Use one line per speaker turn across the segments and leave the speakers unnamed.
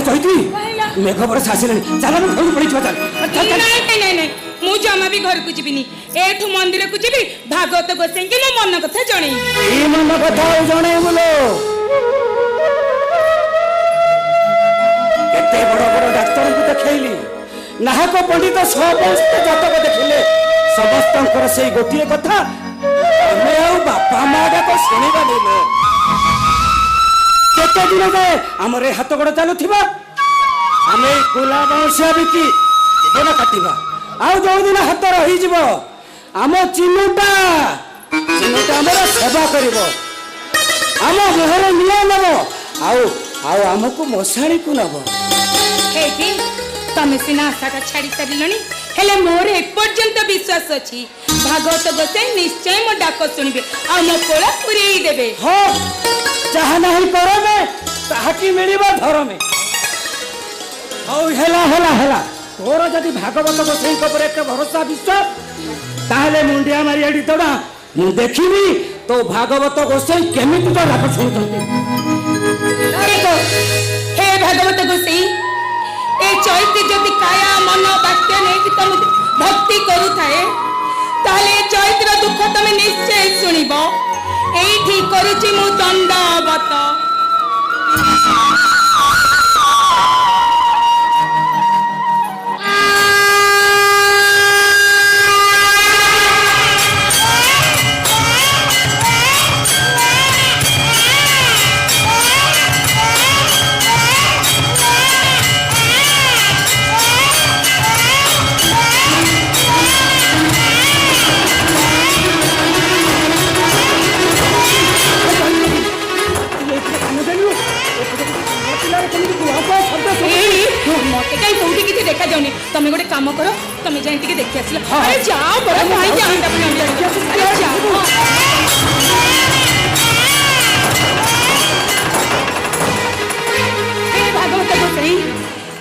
चैती मेघ बरस आसिले चल हम घर पड़ी चल
नहीं मु जमा भी घर को जीविनी एठू मंदिर को जीवी भागवत गोसाई के मो मन कथा जणे
ई मन कथा जणे बोलो केते बड़ बड़ डाक्टर को देखैली नाहक पंडित समस्त जातक देखिले समस्तंकर से गोटिए कथा हमें आ बापा माडा को सुनिबा देले केते दिन जाए हमरे हाथ गोड़ चालू थिबा हमें कुला बाउसिया बिकी जीवन काटिबा आउ जो दिन हाथ रही जीव आम चिनुटा हमर सेवा करिवो आम मुहर निया नबो आउ आउ हमको मशाणी को नबो
हेठी तमे सिना आशा का छाड़ी सारिलनी हेले मोर एपर्यंत विश्वास अछि भागवत गोसाई निश्चय मो डाक सुनिबे आ मो कोला पुरी देबे
हो चाह नहीं करो में ताहा की मिलिबा धर में औ हेला हेला हेला तोर जदि भागवत गोसाई को पर एक भरोसा विश्वास ताहले मुंडिया मारी एडी तोड़ा मु देखिबी तो भागवत गोसाई केमिति तो डाक सुनतंते
हे भागवत गोसाई ए चैत्य जदि काया मन वाक्य नहीं कि तुम भक्ति करू थाए ताले चैत्र दुख तमे निश्चय सुनिबो एठी करूची मु दंडवत देखा जाऊनी तमे गोटे काम करो तमे जाई टिके देखि आसला अरे जाओ बड़ा भाई जाओ अरे जाओ हे भागवत गोसाई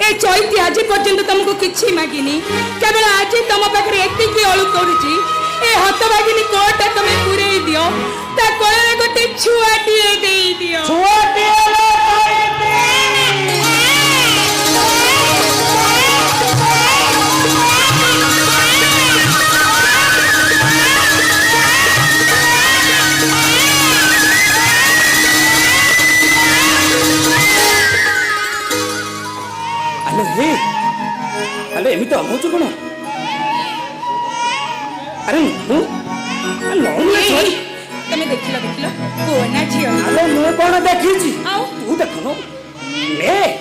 ए चैती आज पर्यंत तुमको किछि मागिनी केवल आज तुम पाखरे एतिकी अळु करूची ए हाथ भागिनी कोटा तमे पुरे दियो ता कोळे गोटे छुआटी देई दियो
छुआटी अरे एमित अमौचु कोन अरे
तमे देखिलो को ना झियो
अरे मु कोन देखिछि
आउ
तू देखनो ले